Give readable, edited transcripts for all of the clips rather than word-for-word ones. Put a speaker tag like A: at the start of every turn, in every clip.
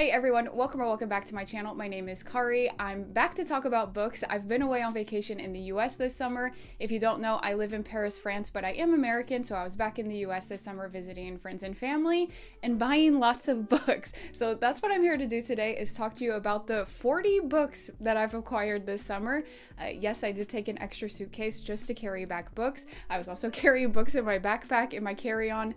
A: Hey everyone, welcome back to my channel. My name is Kari. I'm back to talk about books. I've been away on vacation in the US this summer. If you don't know, I live in Paris, France, but I am American, so I was back in the US this summer visiting friends and family and buying lots of books. So that's what I'm here to do today, is talk to you about the 40 books that I've acquired this summer. Yes, I did take an extra suitcase just to carry back books. I was also carrying books in my backpack, in my carry-on.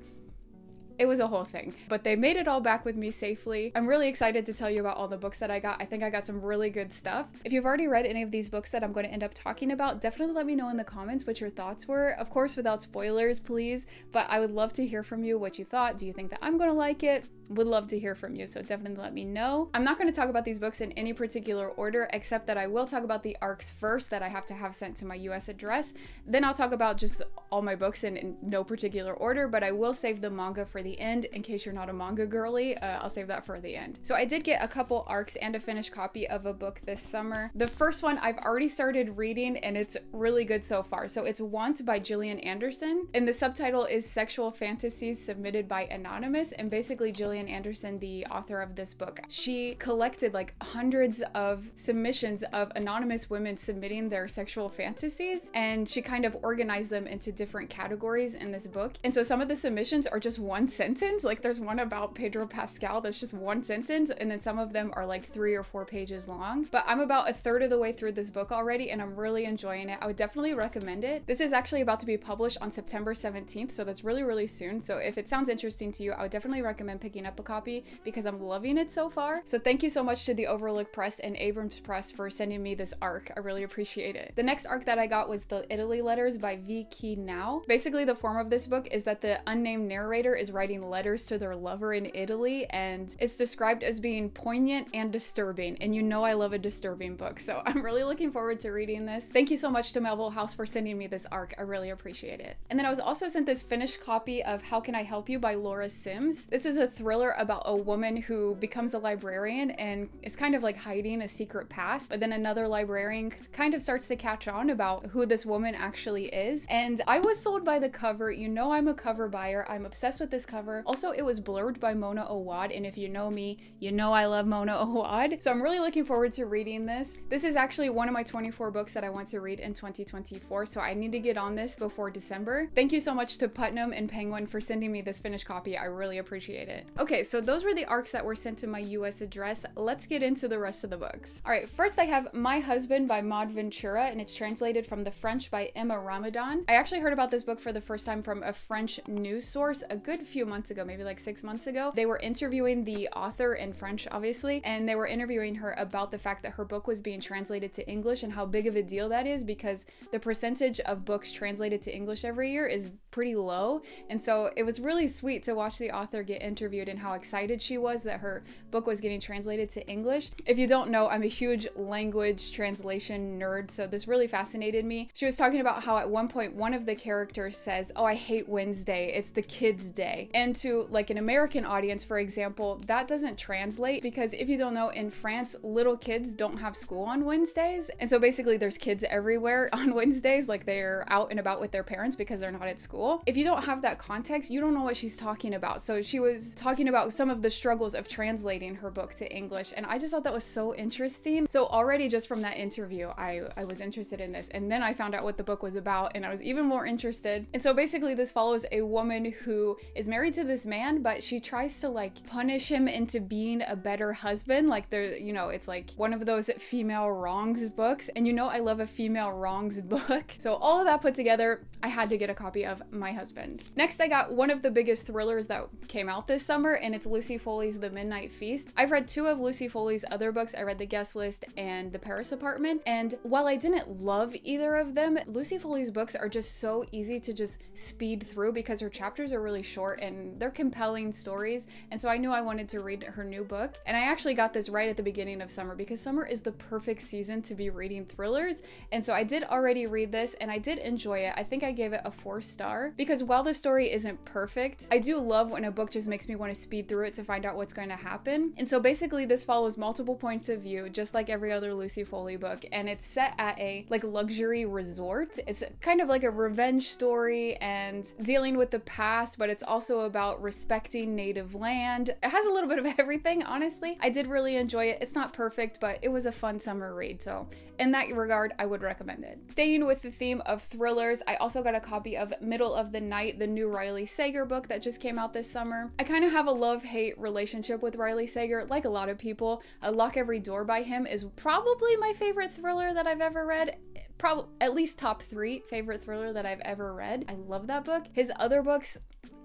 A: It was a whole thing, but they made it all back with me safely. I'm really excited to tell you about all the books that I got. I think I got some really good stuff. If you've already read any of these books that I'm going to end up talking about, definitely let me know in the comments what your thoughts were. Of course, without spoilers, please, but I would love to hear from you what you thought. Do you think that I'm going to like it? Would love to hear from you, so definitely let me know. I'm not going to talk about these books in any particular order, except that I will talk about the ARCs first that I have to have sent to my US address. Then I'll talk about just all my books in no particular order, but I will save the manga for the end in case you're not a manga girly. I'll save that for the end. So I did get a couple ARCs and a finished copy of a book this summer. The first one I've already started reading and it's really good so far. So it's Want by Gillian Anderson, and the subtitle is Sexual Fantasies Submitted by Anonymous, and basically Gillian Anderson, the author of this book, she collected like hundreds of submissions of anonymous women submitting their sexual fantasies, and she kind of organized them into different categories in this book. And so some of the submissions are just one sentence, like there's one about Pedro Pascal that's just one sentence, and then some of them are like 3 or 4 pages long. But I'm about a third of the way through this book already and I'm really enjoying it. I would definitely recommend it. This is actually about to be published on September 17th, so that's really soon. So if it sounds interesting to you, I would definitely recommend picking up a copy because I'm loving it so far. So thank you so much to the Overlook Press and Abrams Press for sending me this ARC. I really appreciate it. The next ARC that I got was The Italy Letters by Vi Khi Nao. Basically, the form of this book is that the unnamed narrator is writing letters to their lover in Italy, and it's described as being poignant and disturbing, and you know I love a disturbing book, so I'm really looking forward to reading this. Thank you so much to Melville House for sending me this ARC. I really appreciate it. And then I was also sent this finished copy of How Can I Help You by Laura Sims. This is a thriller about a woman who becomes a librarian and is kind of like hiding a secret past, but then another librarian kind of starts to catch on about who this woman actually is. And I was sold by the cover. You know I'm a cover buyer. I'm obsessed with this cover. Also, it was blurred by Mona Awad, and if you know me, you know I love Mona Awad. So I'm really looking forward to reading this. This is actually one of my 24 books that I want to read in 2024, so I need to get on this before December. Thank you so much to Putnam and Penguin for sending me this finished copy. I really appreciate it. Okay, so those were the ARCs that were sent to my US address. Let's get into the rest of the books. All right, first I have My Husband by Maud Ventura, and it's translated from the French by Emma Ramadan. I actually heard about this book for the first time from a French news source a good few months ago, maybe like 6 months ago. They were interviewing the author in French, obviously, and they were interviewing her about the fact that her book was being translated to English and how big of a deal that is, because the percentage of books translated to English every year is pretty low. And so it was really sweet to watch the author get interviewed and how excited she was that her book was getting translated to English. If you don't know, I'm a huge language translation nerd, so this really fascinated me. She was talking about how at one point one of the characters says, "Oh, I hate Wednesday, it's the kids' day." And to like an American audience, for example, that doesn't translate, because if you don't know, in France, little kids don't have school on Wednesdays. And so basically there's kids everywhere on Wednesdays, like they're out and about with their parents because they're not at school. If you don't have that context, you don't know what she's talking about. So she was talking about some of the struggles of translating her book to English, and I just thought that was so interesting. So already just from that interview, I was interested in this, and then I found out what the book was about and I was even more interested. And so basically this follows a woman who is married to this man, but she tries to like punish him into being a better husband. Like there, you know, it's like one of those female wrongs books, and you know I love a female wrongs book. So all of that put together, I had to get a copy of My Husband. Next, I got one of the biggest thrillers that came out this summer, and it's Lucy Foley's The Midnight Feast. I've read 2 of Lucy Foley's other books. I read The Guest List and The Paris Apartment, and while I didn't love either of them, Lucy Foley's books are just so easy to just speed through because her chapters are really short and they're compelling stories. And so I knew I wanted to read her new book, and I actually got this right at the beginning of summer because summer is the perfect season to be reading thrillers. And so I did already read this and I did enjoy it. I think I gave it a 4 star because while the story isn't perfect, I do love when a book just makes me want to to speed through it to find out what's going to happen. And so basically this follows multiple points of view, just like every other Lucy Foley book, and it's set at a like luxury resort. It's kind of like a revenge story and dealing with the past, but it's also about respecting native land. It has a little bit of everything, honestly. I did really enjoy it. It's not perfect, but it was a fun summer read, so in that regard, I would recommend it. Staying with the theme of thrillers, I also got a copy of Middle of the Night, the new Riley Sager book that just came out this summer. I kind of have a love-hate relationship with Riley Sager, like a lot of people. Lock Every Door by him is probably my favorite thriller that I've ever read. Probably at least top 3 favorite thriller that I've ever read. I love that book. His other books,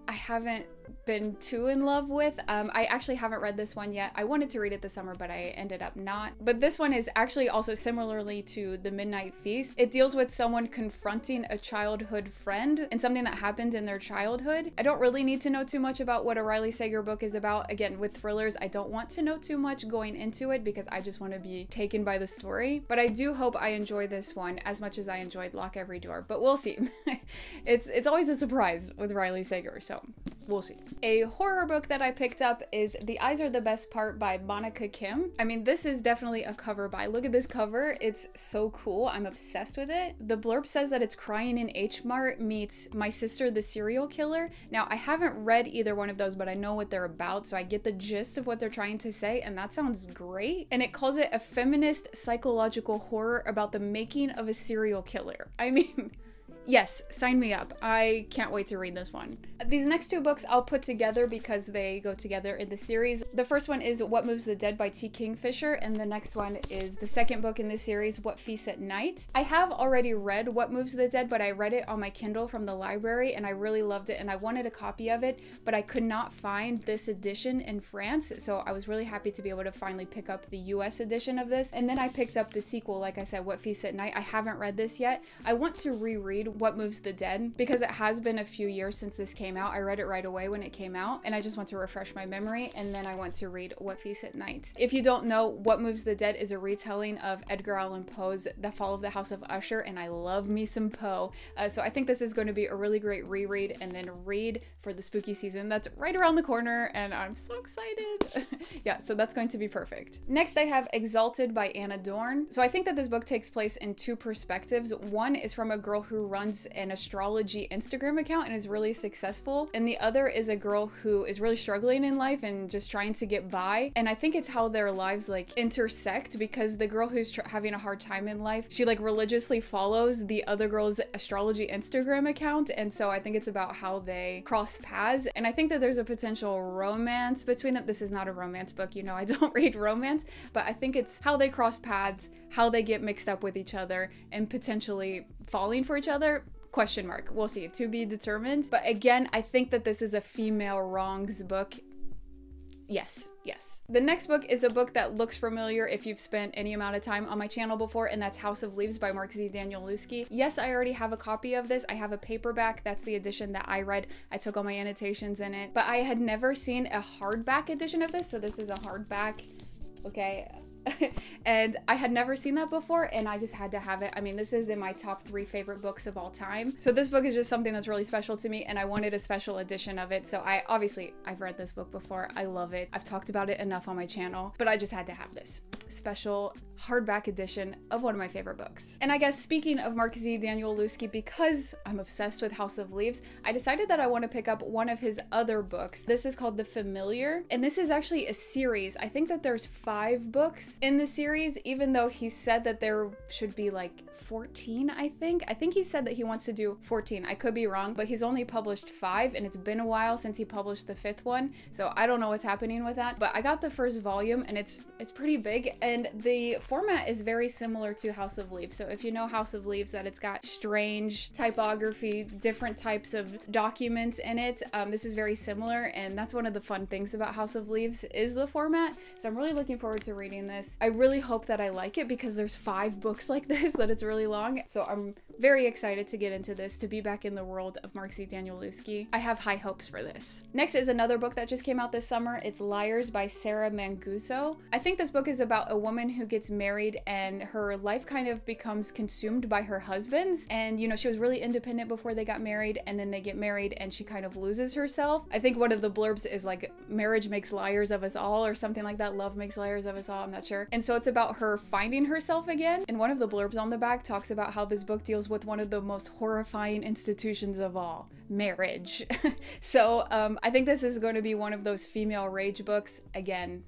A: I haven't been too in love with. I actually haven't read this one yet. I wanted to read it this summer, but I ended up not. But this one is actually also similarly to The Midnight Feast. It deals with someone confronting a childhood friend and something that happened in their childhood. I don't really need to know too much about what a Riley Sager book is about. Again, with thrillers, I don't want to know too much going into it because I just want to be taken by the story. But I do hope I enjoy this one as much as I enjoyed Lock Every Door, but we'll see. It's always a surprise with Riley Sager, so we'll see. A horror book that I picked up is The Eyes Are the Best Part by Monica Kim. I mean, this is definitely a cover buy. Look at this cover. It's so cool. I'm obsessed with it. The blurb says that it's Crying in H Mart meets My Sister the Serial Killer. Now, I haven't read either one of those, but I know what they're about, so I get the gist of what they're trying to say, and that sounds great. And it calls it a feminist psychological horror about the making of a serial killer. I mean, yes, sign me up. I can't wait to read this one. These next 2 books I'll put together because they go together in the series. The first one is What Moves the Dead by T. Kingfisher, and the next one is the second book in the series, What Feasts at Night. I have already read What Moves the Dead, but I read it on my Kindle from the library and I really loved it and I wanted a copy of it, but I could not find this edition in France, so I was really happy to be able to finally pick up the US edition of this. And then I picked up the sequel, like I said, What Feasts at Night. I haven't read this yet. I want to reread What Moves the Dead because it has been a few years since this came out. I read it right away when it came out and I just want to refresh my memory, and then I want to read What Feasts at Night. If you don't know, What Moves the Dead is a retelling of Edgar Allan Poe's The Fall of the House of Usher, and I love me some Poe. So I think this is going to be a really great reread and then read for the spooky season that's right around the corner, and I'm so excited. Yeah, so that's going to be perfect. Next I have Exalted by Anna Dorn. So I think that this book takes place in 2 perspectives. One is from a girl who runs an astrology Instagram account and is really successful, and the other is a girl who is really struggling in life and just trying to get by. And I think it's how their lives like intersect, because the girl who's having a hard time in life, she like religiously follows the other girl's astrology Instagram account, and so I think it's about how they cross paths, and I think that there's a potential romance between them. This is not a romance book, you know, I don't read romance, but I think it's how they cross paths, how they get mixed up with each other, and potentially falling for each other. Question mark. We'll see. To be determined. But again, I think that this is a female wrongs book. Yes, yes. The next book is a book that looks familiar if you've spent any amount of time on my channel before, and that's House of Leaves by Mark Z. Danielewski. Yes, I already have a copy of this. I have a paperback. That's the edition that I read. I took all my annotations in it, but I had never seen a hardback edition of this, so this is a hardback. Okay. And I had never seen that before, and I just had to have it. I mean, this is in my top 3 favorite books of all time. So this book is just something that's really special to me, and I wanted a special edition of it. So I've read this book before. I love it. I've talked about it enough on my channel, but I just had to have this special hardback edition of one of my favorite books. And I guess speaking of Mark Z. Danielewski, because I'm obsessed with House of Leaves, I decided that I want to pick up one of his other books. This is called The Familiar, and this is actually a series. I think that there's 5 books in the series, even though he said that there should be like 14, I think. I think he said that he wants to do 14. I could be wrong, but he's only published 5, and it's been a while since he published the 5th one, so I don't know what's happening with that. But I got the first volume, and it's pretty big, and the format is very similar to House of Leaves. So if you know House of Leaves, that it's got strange typography, different types of documents in it, this is very similar, and that's one of the fun things about House of Leaves is the format. So I'm really looking forward to reading this. I really hope that I like it because there's 5 books like this, that it's really long. So I'm very excited to get into this, to be back in the world of Mark Z. Danielewski. I have high hopes for this. Next is another book that just came out this summer. It's Liars by Sarah Manguso. I think this book is about about a woman who gets married and her life kind of becomes consumed by her husband's. And, you know, she was really independent before they got married, and then they get married and she kind of loses herself. I think one of the blurbs is like, marriage makes liars of us all, or something like that. Love makes liars of us all. I'm not sure. And so it's about her finding herself again. And one of the blurbs on the back talks about how this book deals with one of the most horrifying institutions of all, marriage. So I think this is going to be one of those female rage books. Again,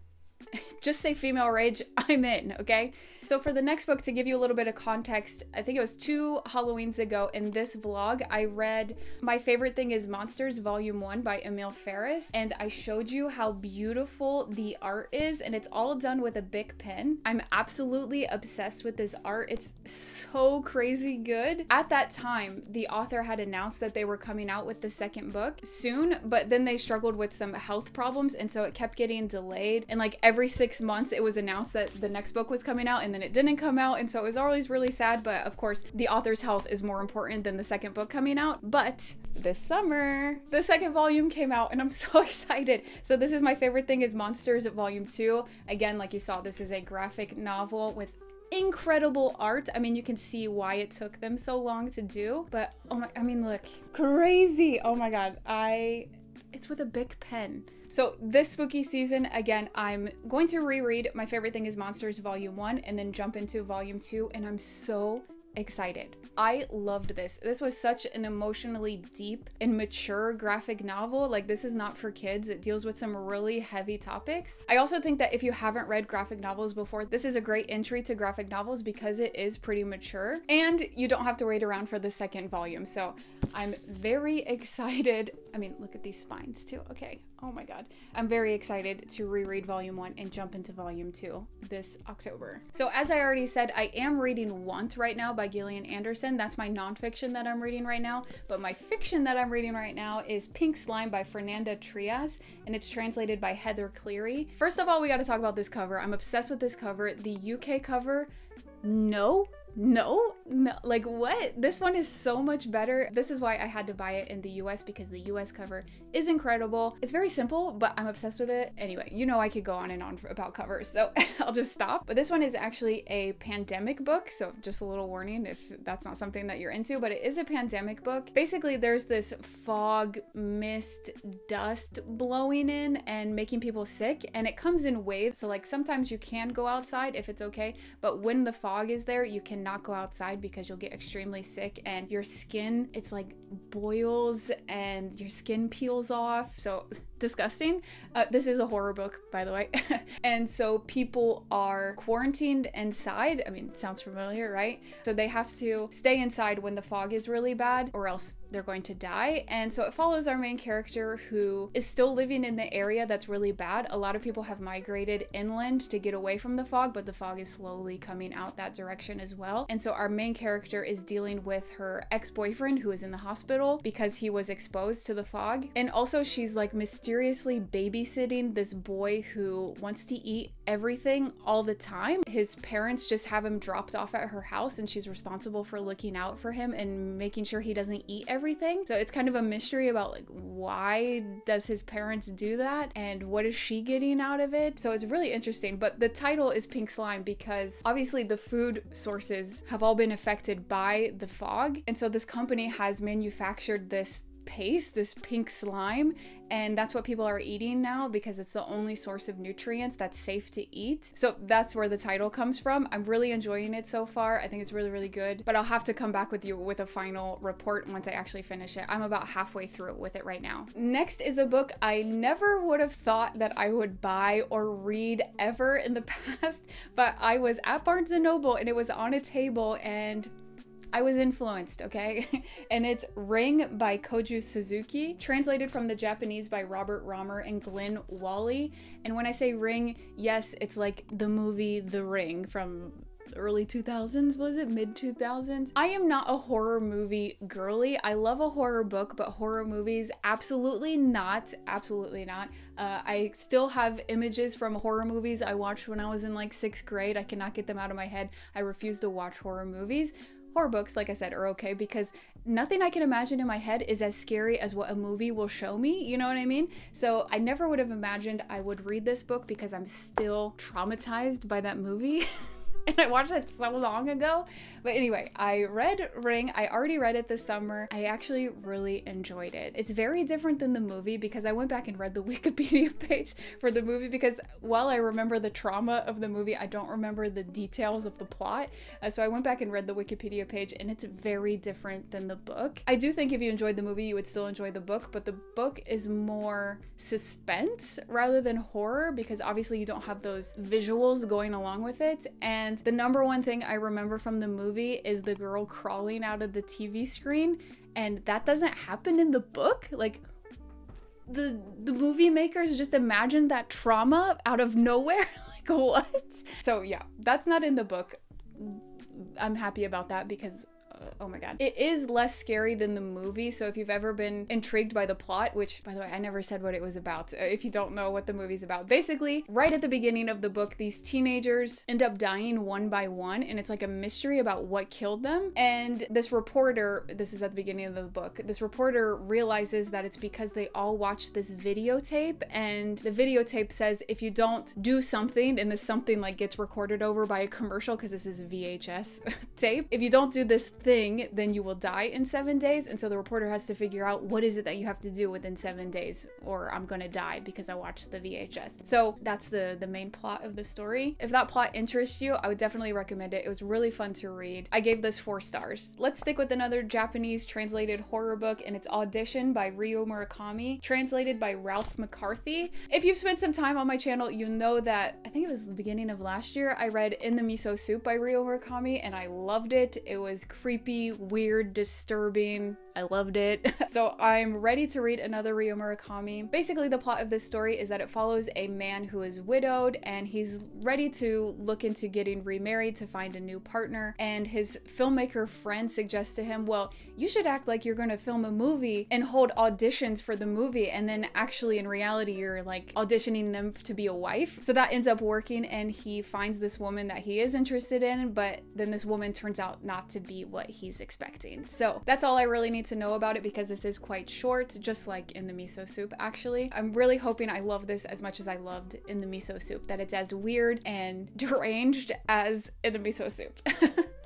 A: just say female rage, I'm in, okay? So for the next book, to give you a little bit of context, I think it was 2 Halloweens ago in this vlog, I read My Favorite Thing is Monsters Volume 1 by Emil Ferris, and I showed you how beautiful the art is, and it's all done with a Bic pen. I'm absolutely obsessed with this art. It's so crazy good. At that time, the author had announced that they were coming out with the second book soon, but then they struggled with some health problems, and so it kept getting delayed, and like every 6 months it was announced that the next book was coming out, and then it didn't come out, and so it was always really sad. But of course, the author's health is more important than the second book coming out. But this summer, the second volume came out, and I'm so excited. So this is My Favorite Thing is Monsters Volume 2. Again, like you saw, this is a graphic novel with incredible art. I mean, you can see why it took them so long to do, but oh my, I mean, look, crazy. Oh my God, it's with a Bic pen. So this spooky season, again, I'm going to reread My Favorite Thing is Monsters Volume 1 and then jump into Volume 2, and I'm so excited. I loved this. This was such an emotionally deep and mature graphic novel. Like, this is not for kids. It deals with some really heavy topics. I also think that if you haven't read graphic novels before, this is a great entry to graphic novels because it is pretty mature and you don't have to wait around for the second volume. So I'm very excited. I mean, look at these spines too. Okay. Oh my God. I'm very excited to reread Volume 1 and jump into Volume 2 this October. So as I already said, I am reading Want right now by Gillian Anderson. That's my nonfiction that I'm reading right now. But my fiction that I'm reading right now is Pink Slime by Fernanda Trias, and it's translated by Heather Cleary. First of all, we got to talk about this cover. I'm obsessed with this cover. The UK cover, no, like what? This one is so much better. This is why I had to buy it in the US, because the US cover is incredible. It's very simple, but I'm obsessed with it. Anyway, you know I could go on and on about covers, so I'll just stop. But this one is actually a pandemic book, so just a little warning if that's not something that you're into, but it is a pandemic book. Basically, there's this fog, mist, dust blowing in and making people sick, and it comes in waves. So like sometimes you can go outside if it's okay, but when the fog is there, you can not go outside because you'll get extremely sick, and your skin, it's like boils and your skin peels off. So disgusting. This is a horror book, by the way. And so people are quarantined inside. I mean, it sounds familiar, right? So they have to stay inside when the fog is really bad, or else they're going to die. And so it follows our main character, who is still living in the area that's really bad. A lot of people have migrated inland to get away from the fog, but the fog is slowly coming out that direction as well. And so our main character is dealing with her ex-boyfriend, who is in the hospital because he was exposed to the fog. And also she's like mysteriously babysitting this boy who wants to eat everything all the time. His parents just have him dropped off at her house, and she's responsible for looking out for him and making sure he doesn't eat everything. So it's kind of a mystery about like, why does his parents do that and what is she getting out of it? So it's really interesting. But the title is Pink Slime because obviously the food sources have all been affected by the fog, and so this company has manufactured this paste, this pink slime, and that's what people are eating now because it's the only source of nutrients that's safe to eat. So that's where the title comes from. I'm really enjoying it so far. I think it's really, really good, but I'll have to come back with you with a final report once I actually finish it. I'm about halfway through with it right now. Next is a book I never would have thought that I would buy or read ever in the past, but I was at Barnes & Noble and it was on a table and I was influenced, okay? And it's Ring by Koju Suzuki, translated from the Japanese by Robert Romer and Glenn Wally. And when I say Ring, yes, it's like the movie The Ring from early 2000s, was it? Mid 2000s? I am not a horror movie girly. I love a horror book, but horror movies, absolutely not. Absolutely not. I still have images from horror movies I watched when I was in like 6th grade. I cannot get them out of my head. I refuse to watch horror movies. horror books, like I said, are okay because nothing I can imagine in my head is as scary as what a movie will show me, you know what I mean? So I never would have imagined I would read this book because I'm still traumatized by that movie. And I watched it so long ago. But anyway, I read Ring. I already read it this summer. I actually really enjoyed it. It's very different than the movie because I went back and read the Wikipedia page for the movie because while I remember the trauma of the movie, I don't remember the details of the plot. So I went back and read the Wikipedia page and it's very different than the book. I do think if you enjoyed the movie, you would still enjoy the book, but the book is more suspense rather than horror because obviously you don't have those visuals going along with it. And the number one thing I remember from the movie is the girl crawling out of the TV screen, and that doesn't happen in the book. Like, the movie makers just imagined that trauma out of nowhere. Like, what? So yeah, that's not in the book. I'm happy about that because oh my god. It is less scary than the movie, so if you've ever been intrigued by the plot, which, by the way, I never said what it was about, if you don't know what the movie's about. Basically, right at the beginning of the book, these teenagers end up dying one by one, and it's like a mystery about what killed them. And this reporter, this is at the beginning of the book, this reporter realizes that it's because they all watched this videotape, and the videotape says if you don't do something, and this something like gets recorded over by a commercial, because this is a VHS tape, if you don't do this thing, then you will die in 7 days. And so the reporter has to figure out what is it that you have to do within 7 days or I'm gonna die because I watched the VHS. So that's the main plot of the story. If that plot interests you, I would definitely recommend it. It was really fun to read. I gave this 4 stars. Let's stick with another Japanese translated horror book, and it's Audition by Ryo Murakami, translated by Ralph McCarthy. If you've spent some time on my channel, you know that I think it was the beginning of last year, I read In the Miso Soup by Ryo Murakami and I loved it. It was creepy, weird, disturbing. I loved it. So I'm ready to read another Ryo Murakami. Basically, the plot of this story is that it follows a man who is widowed and he's ready to look into getting remarried to find a new partner. And his filmmaker friend suggests to him, well, you should act like you're gonna film a movie and hold auditions for the movie. And then actually in reality, you're like auditioning them to be a wife. So that ends up working and he finds this woman that he is interested in, but then this woman turns out not to be what he's expecting. So that's all I really need to know about it because this is quite short, just like In the Miso Soup actually. I'm really hoping I love this as much as I loved In the Miso Soup, that it's as weird and deranged as In the Miso Soup.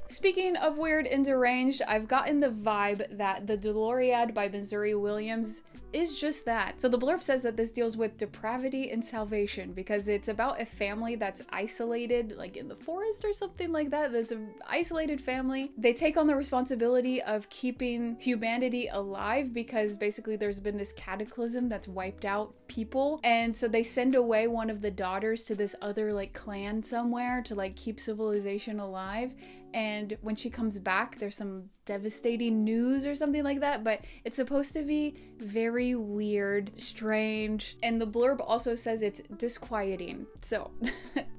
A: Speaking of weird and deranged, I've gotten the vibe that The Deloriad by Missouri Williams is just that. So the blurb says that this deals with depravity and salvation because it's about a family that's isolated, like in the forest or something like that. That's an isolated family. They take on the responsibility of keeping humanity alive because basically there's been this cataclysm that's wiped out people. And so they send away one of the daughters to this other like clan somewhere to like keep civilization alive. And when she comes back, there's some devastating news or something like that, but it's supposed to be very weird, strange, and the blurb also says it's disquieting. So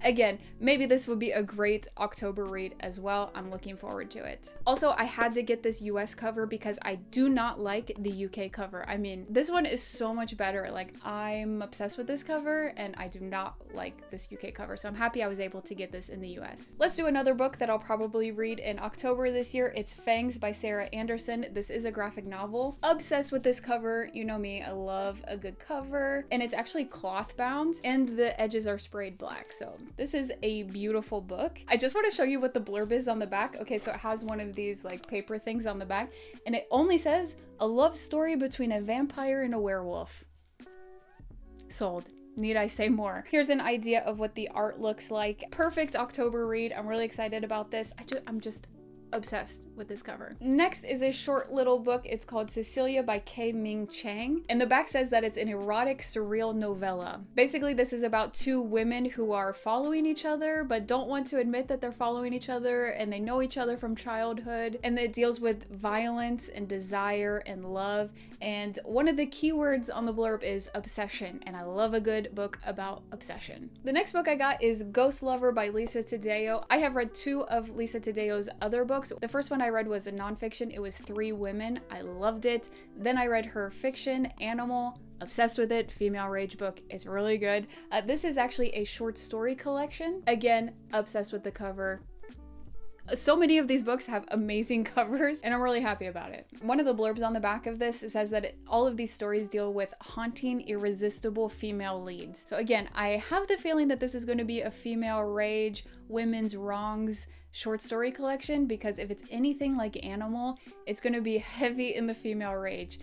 A: again, maybe this would be a great October read as well. I'm looking forward to it. Also, I had to get this US cover because I do not like the UK cover. I mean, this one is so much better. Like, I'm obsessed with this cover and I do not like this UK cover, so I'm happy I was able to get this in the US. Let's do another book that I'll probably read in October this year. It's Fangs by Sarah Anderson. This is a graphic novel. Obsessed with this cover. You know me, I love a good cover. And it's actually cloth bound and the edges are sprayed black. So this is a beautiful book. I just want to show you what the blurb is on the back. Okay, so it has one of these like paper things on the back and it only says a love story between a vampire and a werewolf. Sold. Need I say more? Here's an idea of what the art looks like. Perfect October read. I'm really excited about this. I'm just obsessed with this cover. Next is a short little book. It's called Cecilia by K. Ming Chang. And the back says that it's an erotic, surreal novella. Basically, this is about 2 women who are following each other, but don't want to admit that they're following each other, and they know each other from childhood. And it deals with violence and desire and love. And one of the keywords on the blurb is obsession. And I love a good book about obsession. The next book I got is Ghost Lover by Lisa Taddeo. I have read 2 of Lisa Taddeo's other books. The first one I read was a nonfiction. It was 3 Women. I loved it. Then I read her fiction, Animal. Obsessed with it. Female rage book. It's really good. This is actually a short story collection. Again, obsessed with the cover. So many of these books have amazing covers and I'm really happy about it. One of the blurbs on the back of this says that all of these stories deal with haunting, irresistible female leads. So again, I have the feeling that this is going to be a female rage, women's wrongs short story collection, because if it's anything like Animal, it's going to be heavy in the female rage.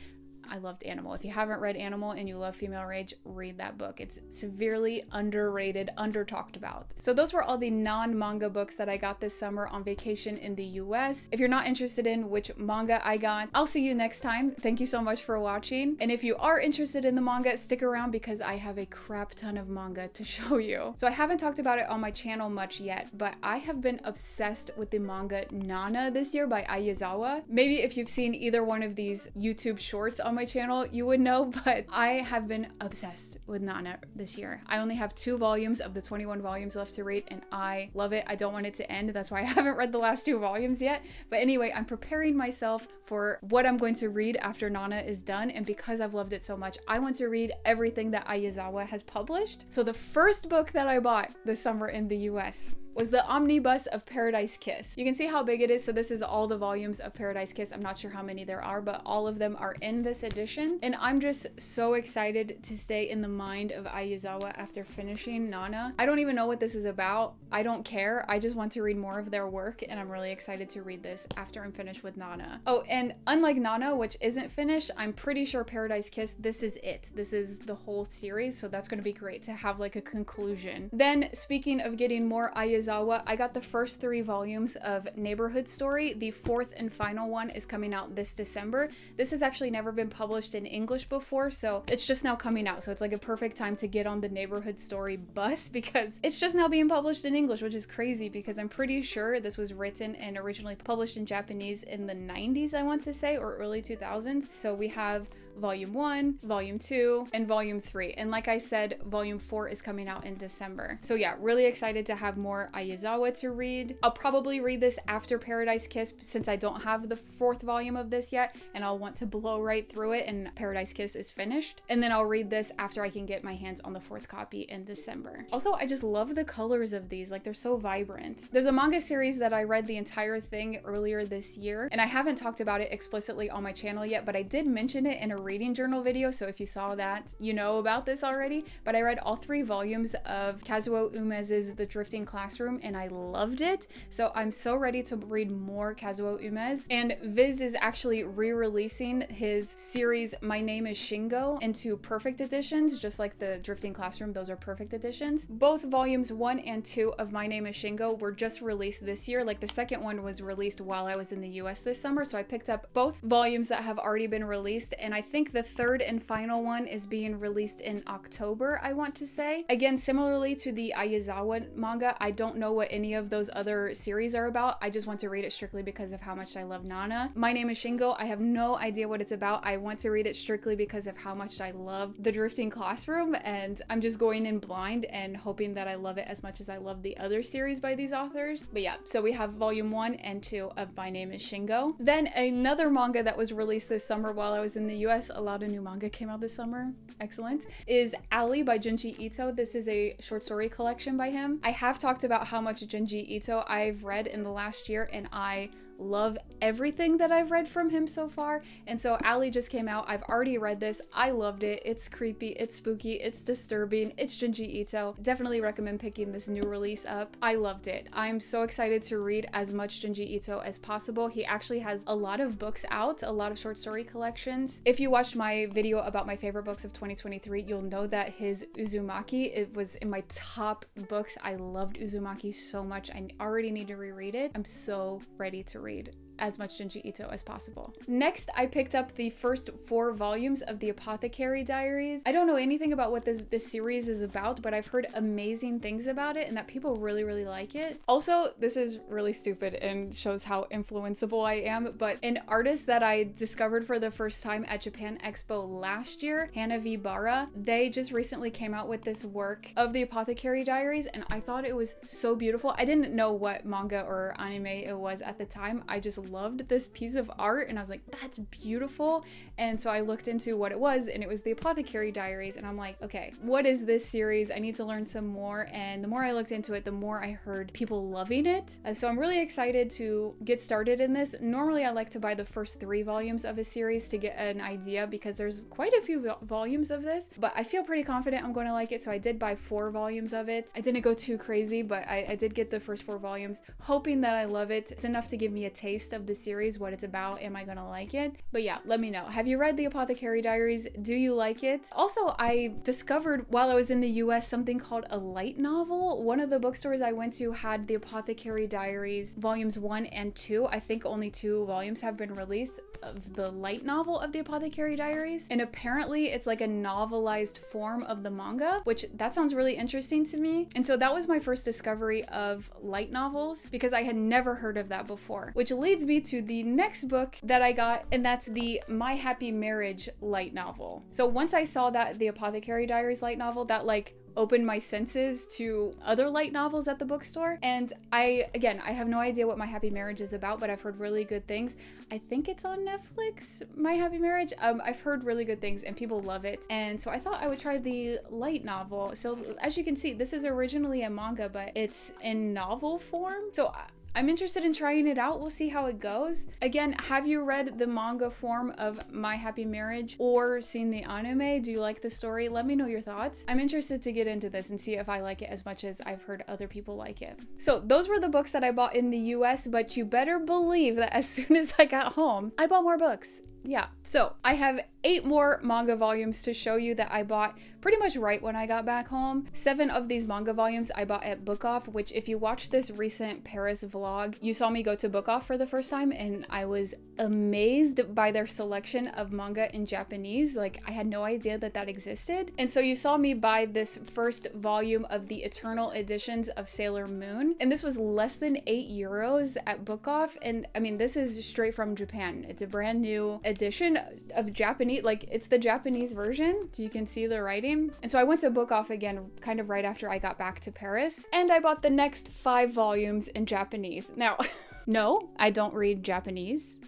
A: I loved Animal. If you haven't read Animal and you love female rage, read that book. It's severely underrated, under-talked about. So those were all the non-manga books that I got this summer on vacation in the US. If you're not interested in which manga I got, I'll see you next time. Thank you so much for watching. And if you are interested in the manga, stick around because I have a crap ton of manga to show you. So I haven't talked about it on my channel much yet, but I have been obsessed with the manga Nana this year by Aizawa. Maybe if you've seen either one of these YouTube shorts on my channel, you would know, but I have been obsessed with Nana this year. I only have 2 volumes of the 21 volumes left to read and I love it. I don't want it to end. That's why I haven't read the last 2 volumes yet. But anyway, I'm preparing myself for what I'm going to read after Nana is done, and because I've loved it so much, I want to read everything that Aizawa has published. So the first book that I bought this summer in the US was the omnibus of Paradise Kiss. You can see how big it is. So this is all the volumes of Paradise Kiss. I'm not sure how many there are, but all of them are in this edition. And I'm just so excited to stay in the mind of Aizawa after finishing Nana. I don't even know what this is about. I don't care. I just want to read more of their work, and I'm really excited to read this after I'm finished with Nana. Oh, and unlike Nana, which isn't finished, I'm pretty sure Paradise Kiss, this is it. This is the whole series, so that's going to be great to have like a conclusion. Then, speaking of getting more Aizawa, I got the first 3 volumes of Neighborhood Story. The 4th and final one is coming out this December. This has actually never been published in English before, so it's just now coming out. So it's like a perfect time to get on the Neighborhood Story bus because it's just now being published in English, which is crazy because I'm pretty sure this was written and originally published in Japanese in the 90s, I want to say, or early 2000s. So we have Volume 1, Volume 2, and Volume 3. And like I said, Volume 4 is coming out in December. So yeah, really excited to have more Aizawa to read. I'll probably read this after Paradise Kiss since I don't have the 4th volume of this yet, and I'll want to blow right through it and Paradise Kiss is finished. And then I'll read this after I can get my hands on the 4th copy in December. Also, I just love the colors of these. Like, they're so vibrant. There's a manga series that I read the entire thing earlier this year, and I haven't talked about it explicitly on my channel yet, but I did mention it in a reading journal video, so if you saw that, you know about this already. But I read all 3 volumes of Kazuo Umez's The Drifting Classroom and I loved it, so I'm so ready to read more Kazuo Umez. And Viz is actually re-releasing his series My Name is Shingo into perfect editions, just like The Drifting Classroom. Those are perfect editions. Both volumes 1 and 2 of My Name is Shingo were just released this year. Like, the second one was released while I was in the US this summer, so I picked up both volumes that have already been released, and I think the 3rd and final one is being released in October, I want to say. Again, similarly to the Aizawa manga, I don't know what any of those other series are about. I just want to read it strictly because of how much I love Nana. My Name is Shingo, I have no idea what it's about. I want to read it strictly because of how much I love The Drifting Classroom, and I'm just going in blind and hoping that I love it as much as I love the other series by these authors. But yeah, so we have volume 1 and 2 of My Name is Shingo. Then another manga that was released this summer while I was in the US, a lot of new manga came out this summer, excellent, is Ali by Junji Ito. This is a short story collection by him. I have talked about how much Junji Ito I've read in the last year, and I love everything that I've read from him so far. And so Ali just came out. I've already read this. I loved it. It's creepy, it's spooky, it's disturbing, it's Junji Ito. Definitely recommend picking this new release up. I loved it. I'm so excited to read as much Junji Ito as possible. He actually has a lot of books out, a lot of short story collections. If you watched my video about my favorite books of 2023, you'll know that his Uzumaki, it was in my top books. I loved Uzumaki so much. I already need to reread it. I'm so ready to read as much Junji Ito as possible. Next, I picked up the first 4 volumes of The Apothecary Diaries. I don't know anything about what this series is about, but I've heard amazing things about it and that people really like it. Also, this is really stupid and shows how influenceable I am, but an artist that I discovered for the first time at Japan Expo last year, Hanavi Bara, they just recently came out with this work of The Apothecary Diaries, and I thought it was so beautiful. I didn't know what manga or anime it was at the time. I just loved this piece of art and I was like, that's beautiful. And so I looked into what it was, and it was the Apothecary Diaries, and I'm like, okay, what is this series? I need to learn some more. And the more I looked into it, the more I heard people loving it. So I'm really excited to get started in this. Normally I like to buy the first 3 volumes of a series to get an idea, because there's quite a few volumes of this, but I feel pretty confident I'm going to like it. So I did buy 4 volumes of it. I didn't go too crazy, but I did get the first 4 volumes, hoping that I love it. It's enough to give me a taste of the series, what it's about. Am I going to like it? But yeah, let me know. Have you read the Apothecary Diaries? Do you like it? Also, I discovered while I was in the US something called a light novel. One of the bookstores I went to had the Apothecary Diaries volumes 1 and 2. I think only 2 volumes have been released of the light novel of the Apothecary Diaries, and apparently it's like a novelized form of the manga, which that sounds really interesting to me. And so that was my first discovery of light novels, because I had never heard of that before, which leads me to the next book that I got, and that's the My Happy Marriage light novel. So once I saw that the Apothecary Diaries light novel, that like opened my senses to other light novels at the bookstore. And I have no idea what My Happy Marriage is about, but I've heard really good things. I think it's on Netflix, My Happy Marriage. I've heard really good things and people love it. And so I thought I would try the light novel. So as you can see, this is originally a manga, but it's in novel form. So I'm interested in trying it out. We'll see how it goes. Again, have you read the manga form of My Happy Marriage or seen the anime? Do you like the story? Let me know your thoughts. I'm interested to get into this and see if I like it as much as I've heard other people like it. So those were the books that I bought in the US, but you better believe that as soon as I got home, I bought more books. Yeah, so I have 8 more manga volumes to show you that I bought pretty much right when I got back home. 7 of these manga volumes I bought at Book Off, which if you watched this recent Paris vlog, you saw me go to Book Off for the first time, and I was amazed by their selection of manga in Japanese. Like, I had no idea that that existed. And so you saw me buy this first volume of the Eternal Editions of Sailor Moon, and this was less than €8 at Book Off. And I mean, this is straight from Japan. It's a brand new edition of Japanese, like it's the Japanese version, so you can see the writing. And so I went to Book Off again kind of right after I got back to Paris, and I bought the next 5 volumes in Japanese. Now no, I don't read Japanese.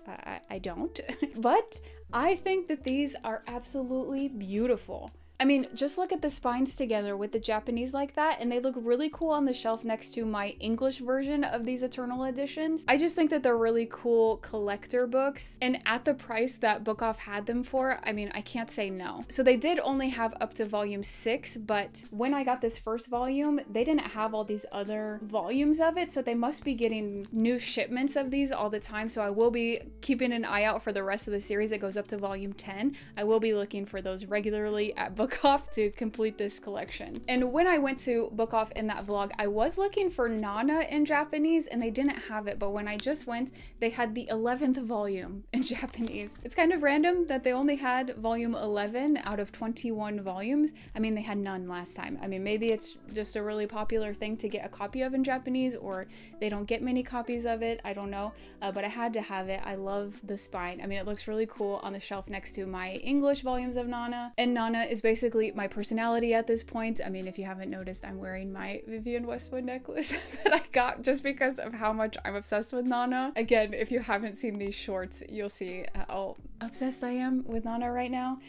A: I don't. But I think that these are absolutely beautiful. I mean, just look at the spines together with the Japanese like that, and they look really cool on the shelf next to my English version of these Eternal Editions. I just think that they're really cool collector books, and at the price that Book Off had them for, I mean, I can't say no. So they did only have up to volume 6, but when I got this first volume, they didn't have all these other volumes of it, so they must be getting new shipments of these all the time. So I will be keeping an eye out for the rest of the series. It goes up to volume 10. I will be looking for those regularly at Book Off to complete this collection. And when I went to Book Off in that vlog, I was looking for Nana in Japanese and they didn't have it, but when I just went, they had the 11th volume in Japanese. It's kind of random that they only had volume 11 out of 21 volumes. I mean, they had none last time. I mean, maybe it's just a really popular thing to get a copy of in Japanese, or they don't get many copies of it. I don't know, but I had to have it. I love the spine. I mean, it looks really cool on the shelf next to my English volumes of Nana, and Nana is basically my personality at this point. I mean, if you haven't noticed, I'm wearing my Vivienne Westwood necklace that I got just because of how much I'm obsessed with Nana. Again, if you haven't seen these shorts, you'll see how obsessed I am with Nana right now.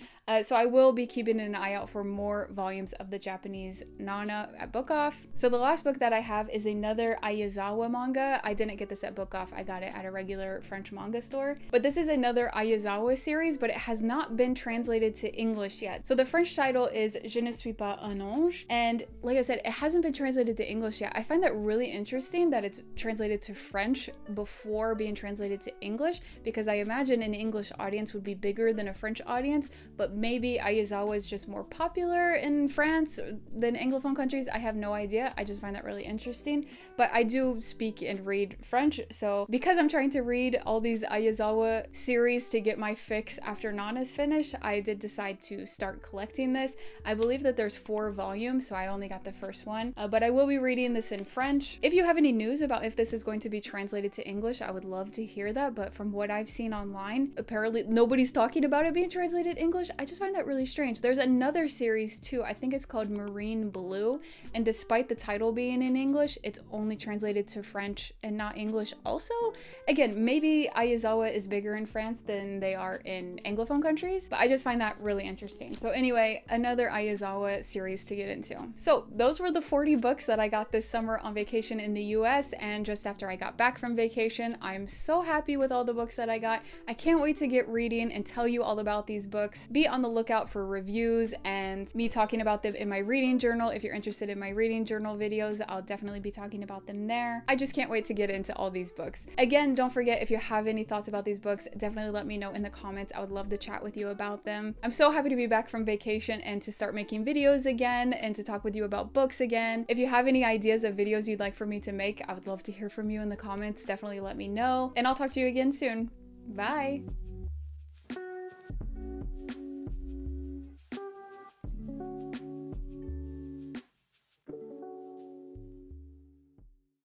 A: So I will be keeping an eye out for more volumes of the Japanese Nana at Book Off. So the last book that I have is another Aizawa manga. I didn't get this at Book Off. I got it at a regular French manga store. But this is another Aizawa series, but it has not been translated to English yet. So the French title is Je ne suis pas un ange. And like I said, it hasn't been translated to English yet. I find that really interesting that it's translated to French before being translated to English, because I imagine an English audience would be bigger than a French audience, but maybe Aizawa is just more popular in France than Anglophone countries. I have no idea. I just find that really interesting. But I do speak and read French, so because I'm trying to read all these Aizawa series to get my fix after Nana's finished, I did decide to start collecting this. I believe that there's 4 volumes, so I only got the first one, but I will be reading this in French. If you have any news about if this is going to be translated to English, I would love to hear that, but from what I've seen online, apparently nobody's talking about it being translated English. I just find that really strange. There's another series too, I think it's called Marine Blue, and despite the title being in English, it's only translated to French and not English also. Again, maybe Aizawa is bigger in France than they are in Anglophone countries, but I just find that really interesting. So anyway, another Aizawa series to get into. So those were the 40 books that I got this summer on vacation in the US, and just after I got back from vacation, I'm so happy with all the books that I got. I can't wait to get reading and tell you all about these books. Be on the lookout for reviews and me talking about them in my reading journal. If you're interested in my reading journal videos, I'll definitely be talking about them there. I just can't wait to get into all these books. Again, don't forget, if you have any thoughts about these books, definitely let me know in the comments. I would love to chat with you about them. I'm so happy to be back from vacation and to start making videos again and to talk with you about books again. If you have any ideas of videos you'd like for me to make, I would love to hear from you in the comments. Definitely let me know, and I'll talk to you again soon. Bye!